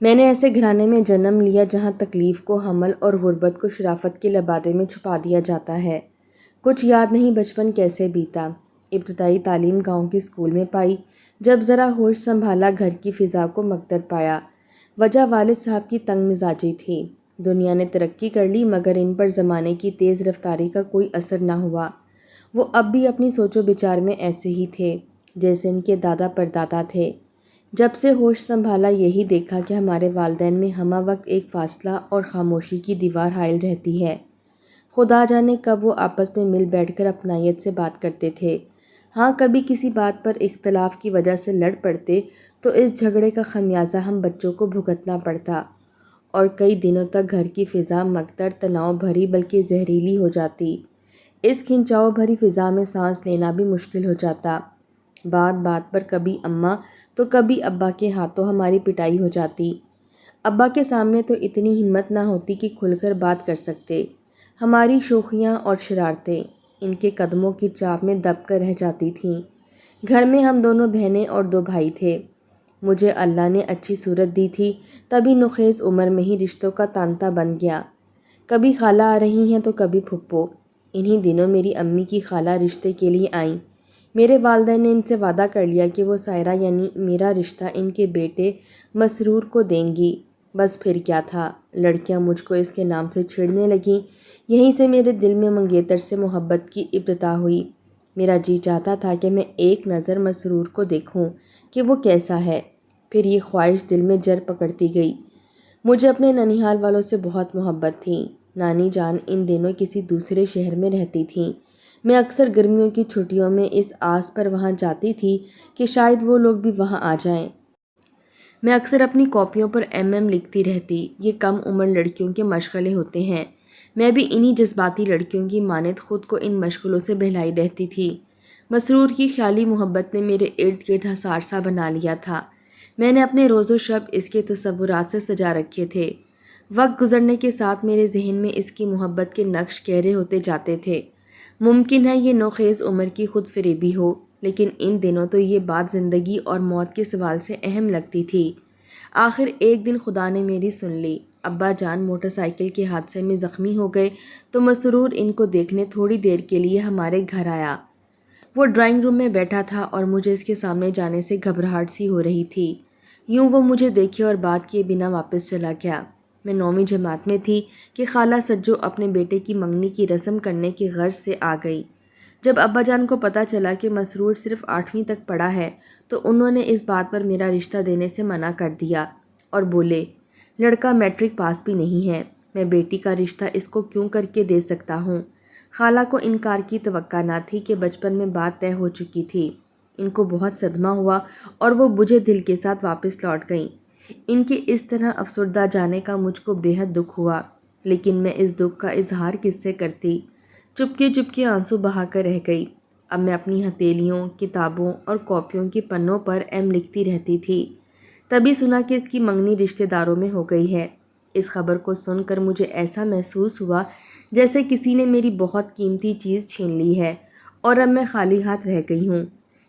میں نے ایسے گھرانے میں جنم لیا جہاں تکلیف کو حمل اور غربت کو شرافت کے لبادے میں چھپا دیا جاتا ہے۔ کچھ یاد نہیں بچپن کیسے بیتا۔ ابتدائی تعلیم گاؤں کے اسکول میں پائی۔ جب ذرا ہوش سنبھالا گھر کی فضا کو مقدر پایا۔ وجہ والد صاحب کی تنگ مزاجی تھی۔ دنیا نے ترقی کر لی مگر ان پر زمانے کی تیز رفتاری کا کوئی اثر نہ ہوا۔ وہ اب بھی اپنی سوچ و بچار میں ایسے ہی تھے جیسے ان کے دادا پردادا تھے۔ جب سے ہوش سنبھالا یہی دیکھا کہ ہمارے والدین میں ہمہ وقت ایک فاصلہ اور خاموشی کی دیوار حائل رہتی ہے۔ خدا جانے کب وہ آپس میں مل بیٹھ کر اپنائیت سے بات کرتے تھے۔ ہاں کبھی کسی بات پر اختلاف کی وجہ سے لڑ پڑتے تو اس جھگڑے کا خمیازہ ہم بچوں کو بھگتنا پڑتا اور کئی دنوں تک گھر کی فضا مکدر تناؤ بھری بلکہ زہریلی ہو جاتی۔ اس کھنچاؤ بھری فضا میں سانس لینا بھی مشکل ہو جاتا۔ بات بات پر کبھی اماں تو کبھی ابا کے ہاتھوں ہماری پٹائی ہو جاتی۔ ابا کے سامنے تو اتنی ہمت نہ ہوتی کہ کھل کر بات کر سکتے۔ ہماری شوخیاں اور شرارتیں ان کے قدموں کی چاپ میں دب کر رہ جاتی تھیں۔ گھر میں ہم دونوں بہنیں اور 2 بھائی تھے۔ مجھے اللہ نے اچھی صورت دی تھی تبھی نخیز عمر میں ہی رشتوں کا تانتا بن گیا۔ کبھی خالہ آ رہی ہیں تو کبھی پھپھو۔ انہی دنوں میری امی کی خالہ رشتے کے لیے آئیں۔ میرے والدین نے ان سے وعدہ کر لیا کہ وہ سائرہ یعنی میرا رشتہ ان کے بیٹے مسرور کو دیں گی۔ بس پھر کیا تھا، لڑکیاں مجھ کو اس کے نام سے چھیڑنے لگیں۔ یہیں سے میرے دل میں منگیتر سے محبت کی ابتدا ہوئی۔ میرا جی چاہتا تھا کہ میں ایک نظر مسرور کو دیکھوں کہ وہ کیسا ہے۔ پھر یہ خواہش دل میں جڑ پکڑتی گئی۔ مجھے اپنے ننیھال والوں سے بہت محبت تھی۔ نانی جان ان دنوں کسی دوسرے شہر میں رہتی تھیں۔ میں اکثر گرمیوں کی چھٹیوں میں اس آس پر وہاں جاتی تھی کہ شاید وہ لوگ بھی وہاں آ جائیں۔ میں اکثر اپنی کاپیوں پر ایم لکھتی رہتی۔ یہ کم عمر لڑکیوں کے مشغلے ہوتے ہیں۔ میں بھی انہی جذباتی لڑکیوں کی مانند خود کو ان مشغلوں سے بہلائی رہتی تھی۔ مسرور کی خیالی محبت نے میرے ارد گرد حصار سا بنا لیا تھا۔ میں نے اپنے روز و شب اس کے تصورات سے سجا رکھے تھے۔ وقت گزرنے کے ساتھ میرے ذہن میں اس کی محبت کے نقش گہرے ہوتے جاتے تھے۔ ممکن ہے یہ نوخیز عمر کی خود فریبی ہو، لیکن ان دنوں تو یہ بات زندگی اور موت کے سوال سے اہم لگتی تھی۔ آخر ایک دن خدا نے میری سن لی۔ ابا جان موٹر سائیکل کے حادثے میں زخمی ہو گئے تو مسرور ان کو دیکھنے تھوڑی دیر کے لیے ہمارے گھر آیا۔ وہ ڈرائنگ روم میں بیٹھا تھا اور مجھے اس کے سامنے جانے سے گھبراہٹ سی ہو رہی تھی۔ یوں وہ مجھے دیکھے اور بات کیے بنا واپس چلا گیا۔ میں 9ویں جماعت میں تھی کہ خالہ سجو اپنے بیٹے کی منگنی کی رسم کرنے کی غرض سے آ گئی۔ جب ابا جان کو پتہ چلا کہ مسرور صرف 8ویں تک پڑھا ہے تو انہوں نے اس بات پر میرا رشتہ دینے سے منع کر دیا اور بولے، لڑکا میٹرک پاس بھی نہیں ہے، میں بیٹی کا رشتہ اس کو کیوں کر کے دے سکتا ہوں۔ خالہ کو انکار کی توقع نہ تھی کہ بچپن میں بات طے ہو چکی تھی۔ ان کو بہت صدمہ ہوا اور وہ بجھے دل کے ساتھ واپس لوٹ گئیں۔ ان کے اس طرح افسردہ جانے کا مجھ کو بے حد دکھ ہوا، لیکن میں اس دکھ کا اظہار کس سے کرتی؟ چپکے چپکے آنسو بہا کر رہ گئی۔ اب میں اپنی ہتھیلیوں، کتابوں اور کاپیوں کے پنوں پر ایم لکھتی رہتی تھی۔ تبھی سنا کہ اس کی منگنی رشتہ داروں میں ہو گئی ہے۔ اس خبر کو سن کر مجھے ایسا محسوس ہوا جیسے کسی نے میری بہت قیمتی چیز چھین لی ہے اور اب میں خالی ہاتھ رہ گئی ہوں۔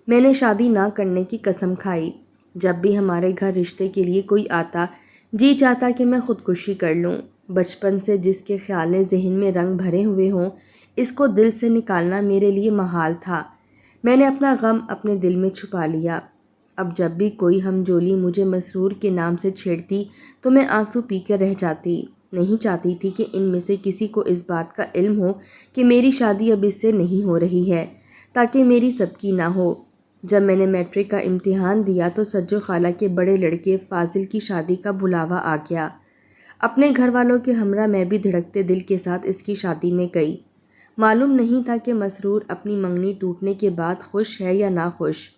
میں نے شادی نہ کرنے کی قسم کھائی۔ جب بھی ہمارے گھر رشتے کے لیے کوئی آتا، جی چاہتا کہ میں خودکشی کر لوں۔ بچپن سے جس کے خیال نے ذہن میں رنگ بھرے ہوئے ہوں، اس کو دل سے نکالنا میرے لیے محال تھا۔ میں نے اپنا غم اپنے دل میں چھپا لیا۔ اب جب بھی کوئی ہم جولی مجھے مسرور کے نام سے چھیڑتی تو میں آنسو پی کر رہ جاتی۔ نہیں چاہتی تھی کہ ان میں سے کسی کو اس بات کا علم ہو کہ میری شادی اب اس سے نہیں ہو رہی ہے، تاکہ میری سب کی نہ ہو۔ جب میں نے میٹرک کا امتحان دیا تو سجو خالہ کے بڑے لڑکے فاضل کی شادی کا بلاوا آ گیا۔ اپنے گھر والوں کے ہمراہ میں بھی دھڑکتے دل کے ساتھ اس کی شادی میں گئی۔ معلوم نہیں تھا کہ مسرور اپنی منگنی ٹوٹنے کے بعد خوش ہے یا ناخوش۔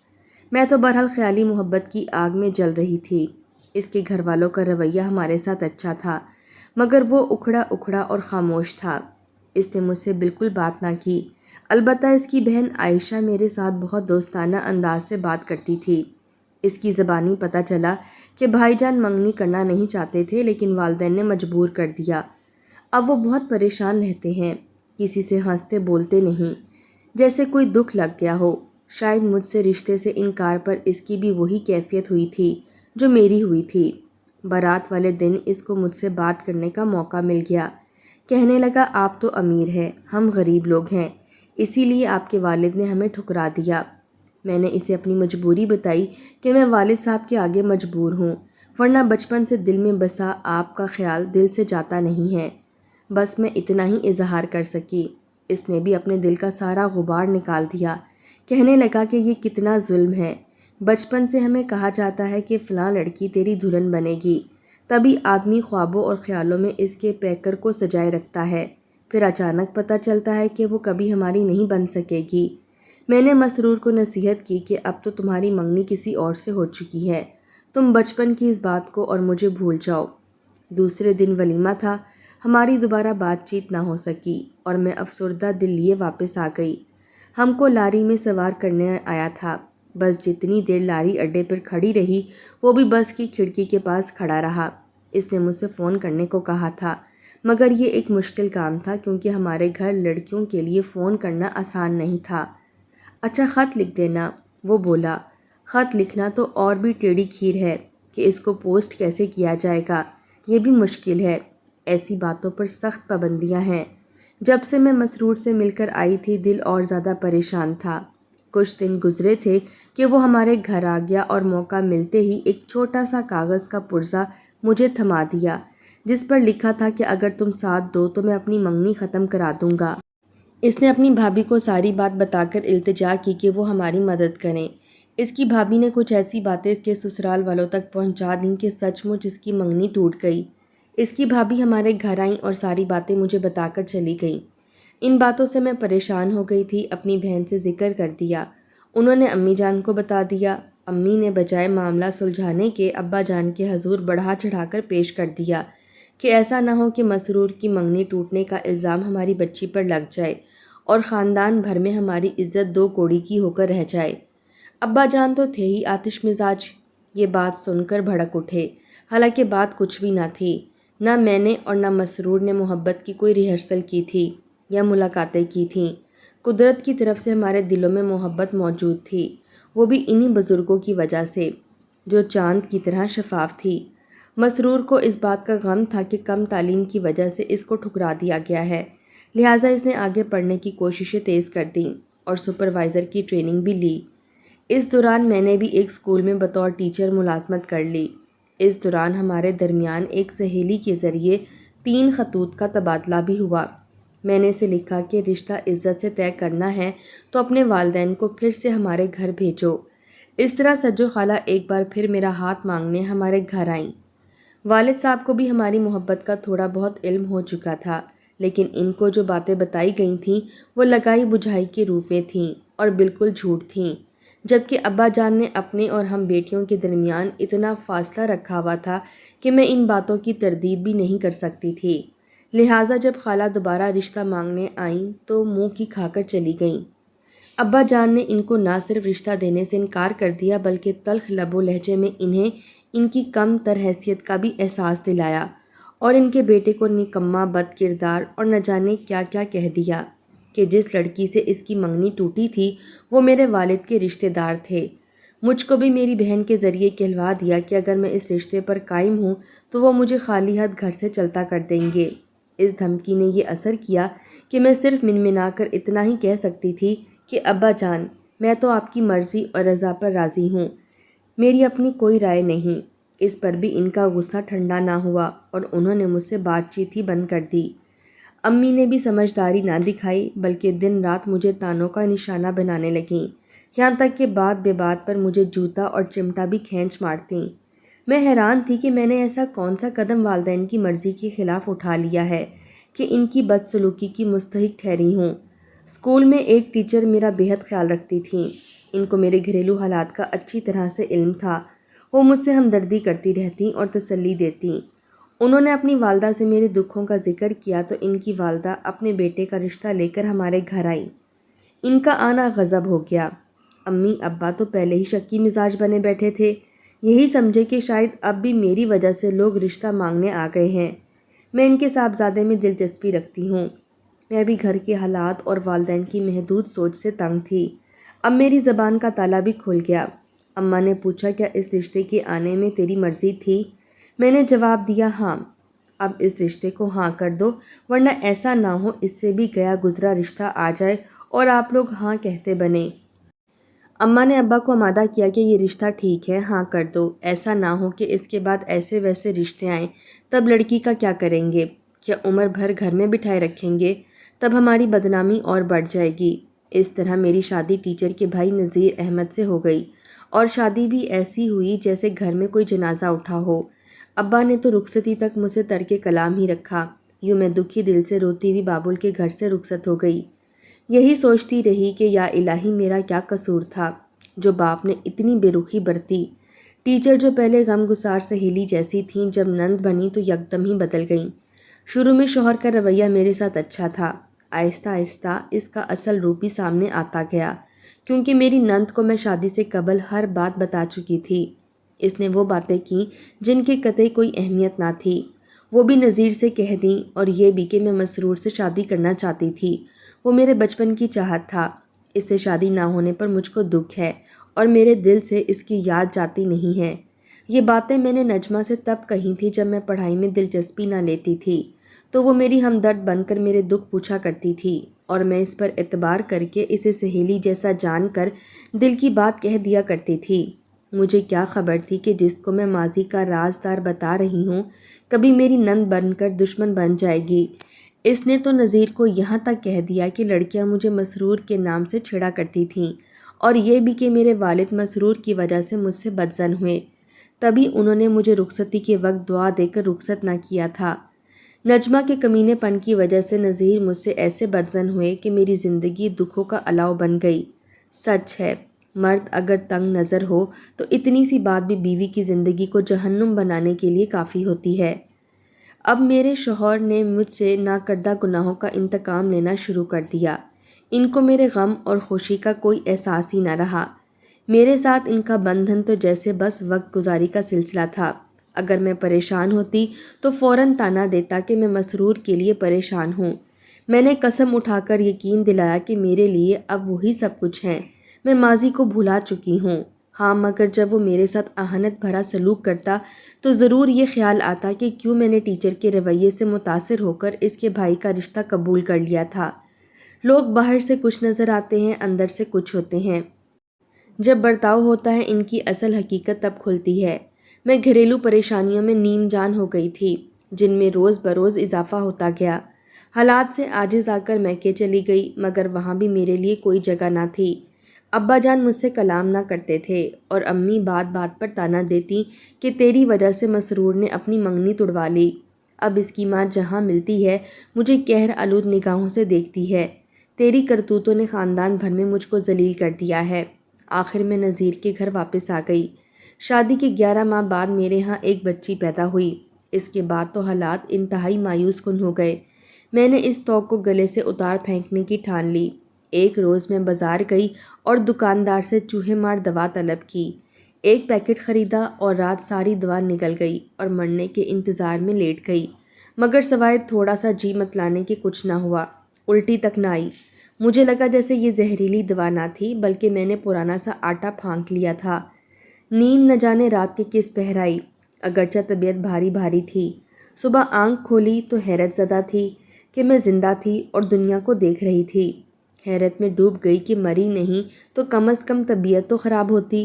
میں تو بہرحال خیالی محبت کی آگ میں جل رہی تھی۔ اس کے گھر والوں کا رویہ ہمارے ساتھ اچھا تھا، مگر وہ اکھڑا اکھڑا اور خاموش تھا۔ اس نے مجھ سے بالکل بات نہ کی۔ البتہ اس کی بہن عائشہ میرے ساتھ بہت دوستانہ انداز سے بات کرتی تھی۔ اس کی زبانی پتہ چلا کہ بھائی جان منگنی کرنا نہیں چاہتے تھے لیکن والدین نے مجبور کر دیا۔ اب وہ بہت پریشان رہتے ہیں، کسی سے ہنستے بولتے نہیں، جیسے کوئی دکھ لگ گیا ہو۔ شاید مجھ سے رشتے سے انکار پر اس کی بھی وہی کیفیت ہوئی تھی جو میری ہوئی تھی۔ بارات والے دن اس کو مجھ سے بات کرنے کا موقع مل گیا۔ کہنے لگا آپ تو امیر ہیں، ہم غریب لوگ ہیں، اسی لیے آپ کے والد نے ہمیں ٹھکرا دیا۔ میں نے اسے اپنی مجبوری بتائی کہ میں والد صاحب کے آگے مجبور ہوں، ورنہ بچپن سے دل میں بسا آپ کا خیال دل سے جاتا نہیں ہے۔ بس میں اتنا ہی اظہار کر سکی۔ اس نے بھی اپنے دل کا سارا غبار نکال دیا۔ کہنے لگا کہ یہ کتنا ظلم ہے، بچپن سے ہمیں کہا جاتا ہے کہ فلاں لڑکی تیری دلہن بنے گی، تبھی آدمی خوابوں اور خیالوں میں اس کے پیکر کو سجائے رکھتا ہے، پھر اچانک پتہ چلتا ہے کہ وہ کبھی ہماری نہیں بن سکے گی۔ میں نے مسرور کو نصیحت کی کہ اب تو تمہاری منگنی کسی اور سے ہو چکی ہے، تم بچپن کی اس بات کو اور مجھے بھول جاؤ۔ دوسرے دن ولیمہ تھا، ہماری دوبارہ بات چیت نہ ہو سکی اور میں افسردہ دل لیے واپس آ گئی۔ ہم کو لاری میں سوار کرنے آیا تھا۔ بس جتنی دیر لاری اڈے پر کھڑی رہی وہ بھی بس کی کھڑکی کے پاس کھڑا رہا۔ اس نے مجھ سے فون کرنے کو کہا تھا، مگر یہ ایک مشکل کام تھا کیونکہ ہمارے گھر لڑکیوں کے لیے فون کرنا آسان نہیں تھا۔ اچھا خط لکھ دینا، وہ بولا۔ خط لکھنا تو اور بھی ٹیڑھی کھیر ہے کہ اس کو پوسٹ کیسے کیا جائے گا، یہ بھی مشکل ہے۔ ایسی باتوں پر سخت پابندیاں ہیں۔ جب سے میں مسرور سے مل کر آئی تھی دل اور زیادہ پریشان تھا۔ کچھ دن گزرے تھے کہ وہ ہمارے گھر آ گیا اور موقع ملتے ہی ایک چھوٹا سا کاغذ کا پرزہ مجھے تھما دیا، جس پر لکھا تھا کہ اگر تم ساتھ دو تو میں اپنی منگنی ختم کرا دوں گا۔ اس نے اپنی بھابھی کو ساری بات بتا کر التجا کی کہ وہ ہماری مدد کریں۔ اس کی بھابھی نے کچھ ایسی باتیں اس کے سسرال والوں تک پہنچا دیں کہ سچ مچ اس کی منگنی ٹوٹ گئی۔ اس کی بھابھی ہمارے گھر آئیں اور ساری باتیں مجھے بتا کر چلی گئیں۔ ان باتوں سے میں پریشان ہو گئی تھی، اپنی بہن سے ذکر کر دیا۔ انہوں نے امی جان کو بتا دیا۔ امی نے بجائے معاملہ سلجھانے کے ابا جان کے حضور بڑھا چڑھا کر پیش کر دیا کہ ایسا نہ ہو کہ مسرور کی منگنی ٹوٹنے کا الزام ہماری بچی پر لگ جائے اور خاندان بھر میں ہماری عزت دو کوڑی کی ہو کر رہ جائے۔ ابا جان تو تھے ہی آتش مزاج، یہ بات سن کر بھڑک اٹھے، حالانکہ بات کچھ بھی نہ تھی۔ نہ میں نے اور نہ مسرور نے محبت کی کوئی ریہرسل کی تھی یا ملاقاتیں کی تھیں۔ قدرت کی طرف سے ہمارے دلوں میں محبت موجود تھی، وہ بھی انہی بزرگوں کی وجہ سے جو چاند کی طرح شفاف تھی۔ مسرور کو اس بات کا غم تھا کہ کم تعلیم کی وجہ سے اس کو ٹھکرا دیا گیا ہے، لہٰذا اس نے آگے پڑھنے کی کوششیں تیز کر دیں اور سپروائزر کی ٹریننگ بھی لی۔ اس دوران میں نے بھی ایک اسکول میں بطور ٹیچر ملازمت کر لی۔ اس دوران ہمارے درمیان ایک سہیلی کے ذریعے 3 خطوط کا تبادلہ بھی ہوا۔ میں نے اسے لکھا کہ رشتہ عزت سے طے کرنا ہے تو اپنے والدین کو پھر سے ہمارے گھر بھیجو۔ اس طرح سجو خالہ ایک بار پھر میرا ہاتھ مانگنے ہمارے گھر آئیں۔ والد صاحب کو بھی ہماری محبت کا تھوڑا بہت علم ہو چکا تھا، لیکن ان کو جو باتیں بتائی گئی تھیں وہ لگائی بجھائی کے روپ میں تھیں اور بالکل جھوٹ تھیں، جبکہ ابا جان نے اپنے اور ہم بیٹیوں کے درمیان اتنا فاصلہ رکھا ہوا تھا کہ میں ان باتوں کی تردید بھی نہیں کر سکتی تھی۔ لہٰذا جب خالہ دوبارہ رشتہ مانگنے آئیں تو منہ کی کھا کر چلی گئیں۔ ابا جان نے ان کو نہ صرف رشتہ دینے سے انکار کر دیا بلکہ تلخ لب و لہجے میں انہیں ان کی کم تر حیثیت کا بھی احساس دلایا اور ان کے بیٹے کو نکما، بد کردار اور نہ جانے کیا کیا کہہ دیا کہ جس لڑکی سے اس کی منگنی ٹوٹی تھی وہ میرے والد کے رشتہ دار تھے۔ مجھ کو بھی میری بہن کے ذریعے کہلوا دیا کہ اگر میں اس رشتے پر قائم ہوں تو وہ مجھے خالی ہاتھ گھر سے چلتا کر دیں گے۔ اس دھمکی نے یہ اثر کیا کہ میں صرف منمنا کر اتنا ہی کہہ سکتی تھی کہ ابا جان، میں تو آپ کی مرضی اور رضا پر راضی ہوں، میری اپنی کوئی رائے نہیں۔ اس پر بھی ان کا غصہ ٹھنڈا نہ ہوا اور انہوں نے مجھ سے بات چیت ہی بند کر دی۔ امی نے بھی سمجھداری نہ دکھائی بلکہ دن رات مجھے تانوں کا نشانہ بنانے لگیں، یہاں تک کہ بات بے بات پر مجھے جوتا اور چمٹا بھی کھینچ مارتیں۔ میں حیران تھی کہ میں نے ایسا کون سا قدم والدین کی مرضی کے خلاف اٹھا لیا ہے کہ ان کی بدسلوکی کی مستحق ٹھہری ہوں۔ اسکول میں ایک ٹیچر میرا بہت خیال رکھتی تھیں، ان کو میرے گھریلو حالات کا اچھی طرح سے علم تھا، وہ مجھ سے ہمدردی کرتی رہتیں اور تسلی دیتیں۔ انہوں نے اپنی والدہ سے میرے دکھوں کا ذکر کیا تو ان کی والدہ اپنے بیٹے کا رشتہ لے کر ہمارے گھر آئیں۔ ان کا آنا غضب ہو گیا۔ امی ابا تو پہلے ہی شکی مزاج بنے بیٹھے تھے، یہی سمجھے کہ شاید اب بھی میری وجہ سے لوگ رشتہ مانگنے آ گئے ہیں۔ میں ان کے صاحبزادے میں دلچسپی رکھتی ہوں۔ میں بھی گھر کے حالات اور والدین کی محدود سوچ سے تنگ تھی۔ اب میری زبان کا تالا بھی کھل گیا۔ اماں نے پوچھا کیا اس رشتے کے آنے میں تیری مرضی تھی؟ میں نے جواب دیا ہاں۔ اب اس رشتے کو ہاں کر دو، ورنہ ایسا نہ ہو اس سے بھی گیا گزرا رشتہ آ جائے اور آپ لوگ ہاں کہتے بنے۔ اماں نے ابا کو آمادہ کیا کہ یہ رشتہ ٹھیک ہے، ہاں کر دو، ایسا نہ ہو کہ اس کے بعد ایسے ویسے رشتے آئیں، تب لڑکی کا کیا کریں گے؟ کیا عمر بھر گھر میں بٹھائے رکھیں گے؟ تب ہماری بدنامی اور بڑھ جائے گی۔ اس طرح میری شادی ٹیچر کے بھائی نذیر احمد سے ہو گئی، اور شادی بھی ایسی ہوئی جیسے گھر میں کوئی جنازہ اٹھا ہو۔ ابا نے تو رخصتی تک مجھ سے ترک کلام ہی رکھا، یوں میں دکھی دل سے روتی ہوئی بابل کے گھر سے رخصت ہو گئی۔ یہی سوچتی رہی کہ یا الہی میرا کیا قصور تھا جو باپ نے اتنی بے رخی برتی۔ ٹیچر جو پہلے غم گسار سہیلی جیسی تھیں، جب نند بنی تو یکدم ہی بدل گئیں۔ شروع میں شوہر کا رویہ میرے ساتھ اچھا تھا، آہستہ آہستہ اس کا اصل روپ ہی سامنے آتا گیا، کیونکہ میری نند کو میں شادی سے قبل ہر بات بتا چکی تھی۔ اس نے وہ باتیں کیں جن کی قطعی کوئی اہمیت نہ تھی، وہ بھی نذیر سے کہہ دیں، اور یہ بھی کہ میں مسرور سے شادی کرنا چاہتی تھی۔ وہ میرے بچپن کی چاہت تھا، اس سے شادی نہ ہونے پر مجھ کو دکھ ہے، اور میرے دل سے اس کی یاد جاتی نہیں ہے۔ یہ باتیں میں نے نجمہ سے تب کہی تھی جب میں پڑھائی میں دلچسپی نہ لیتی تھی، تو وہ میری ہمدرد بن کر میرے دکھ پوچھا کرتی تھی، اور میں اس پر اعتبار کر کے اسے سہیلی جیسا جان کر دل کی بات کہہ دیا کرتی تھی۔ مجھے کیا خبر تھی کہ جس کو میں ماضی کا رازدار بتا رہی ہوں، کبھی میری نند بن کر دشمن بن جائے گی۔ اس نے تو نذیر کو یہاں تک کہہ دیا کہ لڑکیاں مجھے مسرور کے نام سے چھیڑا کرتی تھیں، اور یہ بھی کہ میرے والد مسرور کی وجہ سے مجھ سے بدظن ہوئے، تبھی انہوں نے مجھے رخصتی کے وقت دعا دے کر رخصت نہ کیا تھا۔ نجمہ کے کمینے پن کی وجہ سے نذیر مجھ سے ایسے بدظن ہوئے کہ میری زندگی دکھوں کا الاؤ بن گئی۔ سچ ہے، مرد اگر تنگ نظر ہو تو اتنی سی بات بھی بیوی کی زندگی کو جہنم بنانے کے لیے کافی ہوتی ہے۔ اب میرے شوہر نے مجھ سے ناکردہ گناہوں کا انتقام لینا شروع کر دیا۔ ان کو میرے غم اور خوشی کا کوئی احساس ہی نہ رہا۔ میرے ساتھ ان کا بندھن تو جیسے بس وقت گزاری کا سلسلہ تھا۔ اگر میں پریشان ہوتی تو فوراً طعنہ دیتا کہ میں مسرور کے لیے پریشان ہوں۔ میں نے قسم اٹھا کر یقین دلایا کہ میرے لیے اب وہی سب کچھ ہیں، میں ماضی کو بھلا چکی ہوں۔ ہاں، مگر جب وہ میرے ساتھ اہانت بھرا سلوک کرتا تو ضرور یہ خیال آتا کہ کیوں میں نے ٹیچر کے رویے سے متاثر ہو کر اس کے بھائی کا رشتہ قبول کر لیا تھا۔ لوگ باہر سے کچھ نظر آتے ہیں، اندر سے کچھ ہوتے ہیں۔ جب برتاؤ ہوتا ہے ان کی اصل حقیقت تب کھلتی ہے۔ میں گھریلو پریشانیوں میں نیم جان ہو گئی تھی، جن میں روز بروز اضافہ ہوتا گیا۔ حالات سے عاجز آ کر میکے چلی گئی، مگر وہاں بھی میرے لیے کوئی جگہ نہ تھی۔ ابا جان مجھ سے کلام نہ کرتے تھے، اور امی بات بات پر طعنہ دیتی کہ تیری وجہ سے مسرور نے اپنی منگنی تڑوا لی۔ اب اس کی ماں جہاں ملتی ہے مجھے قہر آلود نگاہوں سے دیکھتی ہے۔ تیری کرتوتوں نے خاندان بھر میں مجھ کو ذلیل کر دیا ہے۔ آخر میں نذیر کے گھر واپس آ گئی۔ شادی کے 11 ماہ بعد میرے ہاں ایک بچی پیدا ہوئی۔ اس کے بعد تو حالات انتہائی مایوس کن ہو گئے۔ میں نے اس توق کو گلے سے اتار پھینکنے کی ٹھان لی۔ ایک روز میں بازار گئی اور دکاندار سے چوہے مار دوا طلب کی۔ ایک پیکٹ خریدا اور رات ساری دوا نگل گئی اور مرنے کے انتظار میں لیٹ گئی، مگر سوائے تھوڑا سا جی متلانے کے کچھ نہ ہوا، الٹی تک نہ آئی۔ مجھے لگا جیسے یہ زہریلی دوا نہ تھی، بلکہ میں نے پرانا سا آٹا پھانک لیا تھا۔ نیند نہ جانے رات کے کس پہر آئی، اگرچہ طبیعت بھاری بھاری تھی۔ صبح آنکھ کھولی تو حیرت زدہ تھی کہ میں زندہ تھی اور دنیا کو دیکھ رہی تھی۔ حیرت میں ڈوب گئی کہ مری نہیں تو کم از کم طبیعت تو خراب ہوتی۔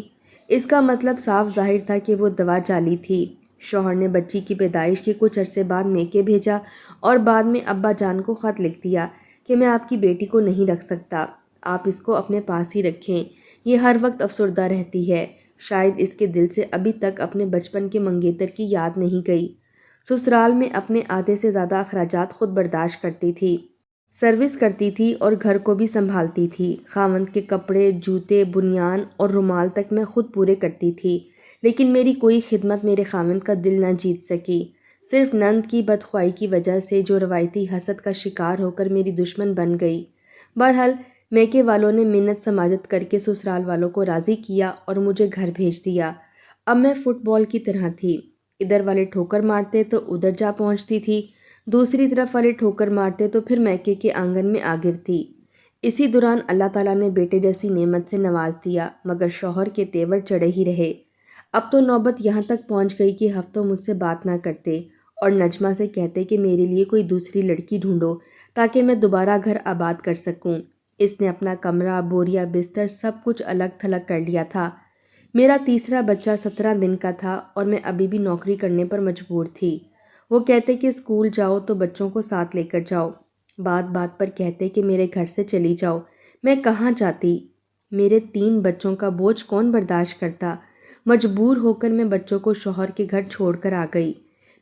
اس کا مطلب صاف ظاہر تھا کہ وہ دوا جعلی تھی۔ شوہر نے بچی کی پیدائش کے کچھ عرصے بعد میکے بھیجا اور بعد میں ابا جان کو خط لکھ دیا کہ میں آپ کی بیٹی کو نہیں رکھ سکتا، آپ اس کو اپنے پاس ہی رکھیں، یہ ہر وقت افسردہ رہتی ہے۔ شاید اس کے دل سے ابھی تک اپنے بچپن کے منگیتر کی یاد نہیں گئی۔ سسرال میں اپنے آدھے سے زیادہ اخراجات خود برداشت کرتی تھی، سروس کرتی تھی اور گھر کو بھی سنبھالتی تھی۔ خاوند کے کپڑے، جوتے، بنیان اور رومال تک میں خود پورے کرتی تھی، لیکن میری کوئی خدمت میرے خاوند کا دل نہ جیت سکی۔ صرف نند کی بدخواہی کی وجہ سے جو روایتی حسد کا شکار ہو کر میری دشمن بن گئی۔ بہرحال میکے والوں نے منت سماجت کر کے سسرال والوں کو راضی کیا اور مجھے گھر بھیج دیا۔ اب میں فٹ بال کی طرح تھی، ادھر والے ٹھوکر مارتے تو ادھر جا پہنچتی تھی، دوسری طرف والے ٹھوکر مارتے تو پھر میکے کے آنگن میں آ گرتی۔ اسی دوران اللہ تعالیٰ نے بیٹے جیسی نعمت سے نواز دیا، مگر شوہر کے تیور چڑھے ہی رہے۔ اب تو نوبت یہاں تک پہنچ گئی کہ ہفتوں مجھ سے بات نہ کرتے اور نجمہ سے کہتے کہ میرے لیے کوئی دوسری لڑکی ڈھونڈو تاکہ میں دوبارہ گھر آباد کر سکوں۔ اس نے اپنا کمرہ، بوریا، بستر سب کچھ الگ تھلگ کر لیا تھا۔ میرا تیسرا بچہ 17 دن کا تھا اور میں ابھی بھی نوکری کرنے پر مجبور تھی۔ وہ کہتے کہ اسکول جاؤ تو بچوں کو ساتھ لے کر جاؤ، بات بات پر کہتے کہ میرے گھر سے چلی جاؤ۔ میں کہاں جاتی؟ میرے 3 بچوں کا بوجھ کون برداشت کرتا؟ مجبور ہو کر میں بچوں کو شوہر کے گھر چھوڑ کر آ گئی۔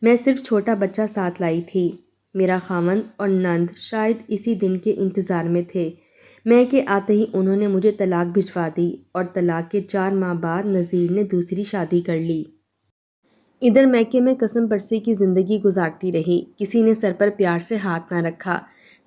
میں صرف چھوٹا بچہ ساتھ لائی تھی۔ میرا خاوند اور نند شاید اسی دن کے انتظار میں تھے۔ میں کے آتے ہی انہوں نے مجھے طلاق بھجوا دی اور طلاق کے 4 ماہ بعد نذیر نے دوسری شادی کر لی۔ ادھر میکے میں قسم پرسی کی زندگی گزارتی رہی۔ کسی نے سر پر پیار سے ہاتھ نہ رکھا،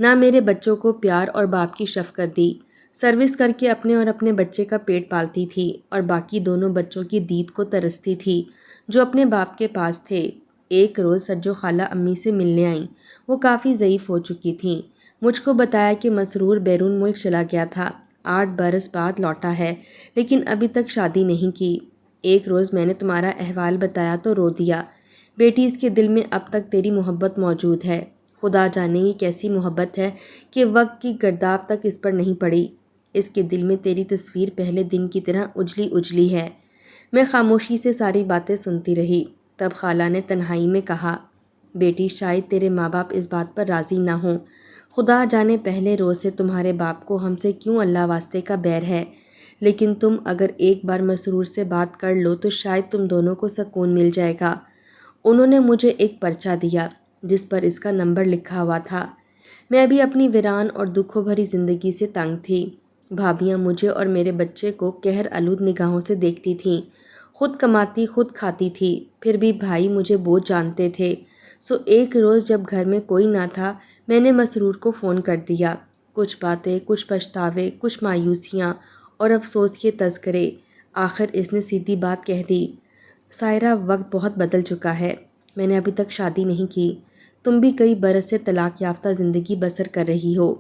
نہ میرے بچوں کو پیار اور باپ کی شفقت دی۔ سروس کر کے اپنے اور اپنے بچے کا پیٹ پالتی تھی اور باقی دونوں بچوں کی دید کو ترستی تھی جو اپنے باپ کے پاس تھے۔ ایک روز سجو خالہ امی سے ملنے آئیں۔ وہ کافی ضعیف ہو چکی تھیں۔ مجھ کو بتایا کہ مسرور بیرون ملک چلا گیا تھا، 8 برس بعد لوٹا ہے، لیکن ابھی تک شادی نہیں کی۔ ایک روز میں نے تمہارا احوال بتایا تو رو دیا۔ بیٹی، اس کے دل میں اب تک تیری محبت موجود ہے۔ خدا جانے یہ کیسی محبت ہے کہ وقت کی گرداب تک اس پر نہیں پڑی۔ اس کے دل میں تیری تصویر پہلے دن کی طرح اجلی اجلی ہے۔ میں خاموشی سے ساری باتیں سنتی رہی۔ تب خالہ نے تنہائی میں کہا، بیٹی، شاید تیرے ماں باپ اس بات پر راضی نہ ہوں۔ خدا جانے پہلے روز سے تمہارے باپ کو ہم سے کیوں اللہ واسطے کا بیر ہے، لیکن تم اگر ایک بار مسرور سے بات کر لو تو شاید تم دونوں کو سکون مل جائے گا۔ انہوں نے مجھے ایک پرچہ دیا جس پر اس کا نمبر لکھا ہوا تھا۔ میں ابھی اپنی ویران اور دکھوں بھری زندگی سے تنگ تھی۔ بھابیاں مجھے اور میرے بچے کو قہر آلود نگاہوں سے دیکھتی تھیں۔ خود کماتی خود کھاتی تھی، پھر بھی بھائی مجھے بوجھ جانتے تھے۔ ایک روز جب گھر میں کوئی نہ تھا، میں نے مسرور کو فون کر دیا۔ کچھ باتیں، کچھ پچھتاوے، کچھ مایوسیاں اور افسوس کے تذکرے۔ آخر اس نے سیدھی بات کہہ دی، سائرہ، وقت بہت بدل چکا ہے۔ میں نے ابھی تک شادی نہیں کی۔ تم بھی کئی برس سے طلاق یافتہ زندگی بسر کر رہی ہو۔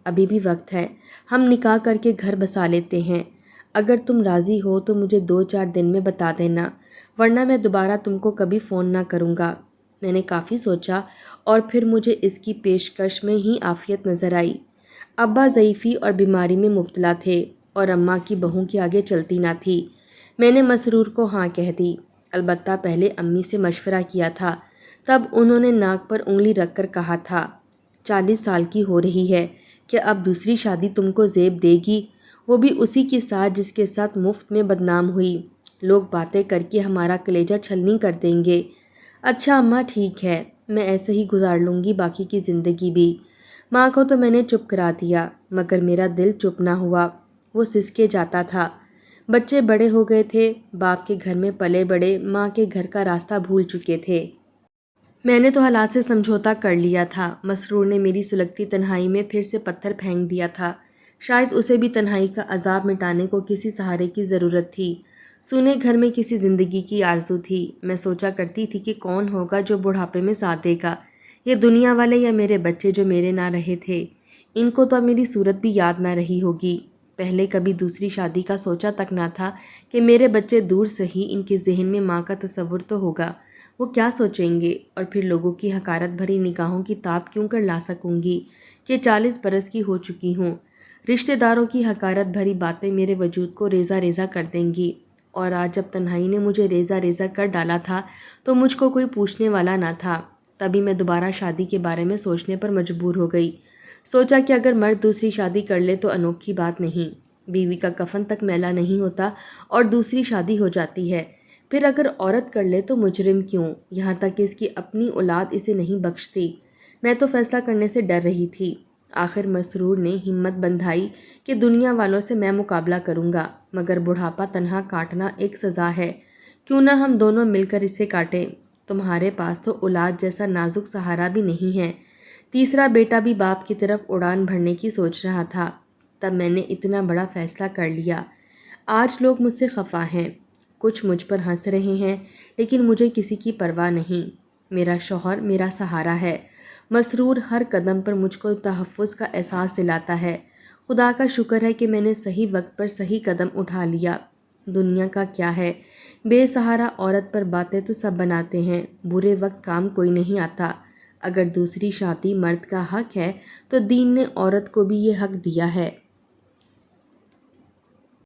ابھی بھی وقت ہے، ہم نکاح کر کے گھر بسا لیتے ہیں۔ اگر تم راضی ہو تو مجھے 2-4 دن میں بتا دینا، ورنہ میں دوبارہ تم کو کبھی فون نہ کروں گا۔ میں نے کافی سوچا اور پھر مجھے اس کی پیشکش میں ہی عافیت نظر آئی۔ ابا ضعیفی اور بیماری میں مبتلا تھے اور اماں کی بہو کے آگے چلتی نہ تھی۔ میں نے مسرور کو ہاں کہہ دی، البتہ پہلے امی سے مشورہ کیا تھا۔ تب انہوں نے ناک پر انگلی رکھ کر کہا تھا، 40 سال کی ہو رہی ہے کہ اب دوسری شادی تم کو زیب دے گی، وہ بھی اسی کے ساتھ جس کے ساتھ مفت میں بدنام ہوئی۔ لوگ باتیں کر کے ہمارا کلیجہ چھلنی کر دیں گے۔ اچھا اماں، ٹھیک ہے، میں ایسے ہی گزار لوں گی باقی کی زندگی بھی۔ ماں کو تو میں نے چپ کرا دیا، مگر میرا دل چپ نہ ہوا۔ وہ سسکے جاتا تھا۔ بچے بڑے ہو گئے تھے، باپ کے گھر میں پلے بڑے، ماں کے گھر کا راستہ بھول چکے تھے۔ میں نے تو حالات سے سمجھوتا کر لیا تھا۔ مسرور نے میری سلگتی تنہائی میں پھر سے پتھر پھینک دیا تھا۔ شاید اسے بھی تنہائی کا عذاب مٹانے کو کسی سہارے کی ضرورت تھی۔ سونے گھر میں کسی زندگی کی آرزو تھی۔ میں سوچا کرتی تھی کہ کون ہوگا جو بڑھاپے میں ساتھ دے گا، یہ دنیا والے یا میرے بچے جو میرے نہ رہے تھے۔ ان کو تو اب میری صورت بھی یاد نہ رہی ہوگی۔ پہلے کبھی دوسری شادی کا سوچا تک نہ تھا کہ میرے بچے دور سے ہی ان کے ذہن میں ماں کا تصور تو ہوگا۔ وہ کیا سوچیں گے؟ اور پھر لوگوں کی حقارت بھری نگاہوں کی تاب کیوں کر لا سکوں گی کہ 40 برس کی ہو چکی ہوں؟ رشتہ داروں کی حقارت بھری باتیں میرے وجود کو ریزہ ریزہ کر دیں گی۔ اور آج جب تنہائی نے مجھے ریزہ ریزہ کر ڈالا تھا تو مجھ کو کوئی پوچھنے والا نہ تھا۔ تبھی میں دوبارہ شادی کے بارے میں سوچنے پر مجبور ہو گئی۔ سوچا کہ اگر مرد دوسری شادی کر لے تو انوکھی بات نہیں، بیوی کا کفن تک میلا نہیں ہوتا اور دوسری شادی ہو جاتی ہے۔ پھر اگر عورت کر لے تو مجرم کیوں، یہاں تک کہ اس کی اپنی اولاد اسے نہیں بخشتی۔ میں تو فیصلہ کرنے سے ڈر رہی تھی۔ آخر مسرور نے ہمت بندھائی کہ دنیا والوں سے میں مقابلہ کروں گا، مگر بڑھاپا تنہا کاٹنا ایک سزا ہے، کیوں نہ ہم دونوں مل کر اسے کاٹیں۔ تمہارے پاس تو اولاد جیسا نازک سہارا بھی نہیں ہے۔ تیسرا بیٹا بھی باپ کی طرف اڑان بھرنے کی سوچ رہا تھا۔ تب میں نے اتنا بڑا فیصلہ کر لیا۔ آج لوگ مجھ سے خفا ہیں، کچھ مجھ پر ہنس رہے ہیں، لیکن مجھے کسی کی پرواہ نہیں۔ میرا شوہر میرا سہارا ہے۔ مسرور ہر قدم پر مجھ کو تحفظ کا احساس دلاتا ہے۔ خدا کا شکر ہے کہ میں نے صحیح وقت پر صحیح قدم اٹھا لیا۔ دنیا کا کیا ہے، بے سہارا عورت پر باتیں تو سب بناتے ہیں، برے وقت کام کوئی نہیں آتا۔ اگر دوسری شادی مرد کا حق ہے تو دین نے عورت کو بھی یہ حق دیا ہے۔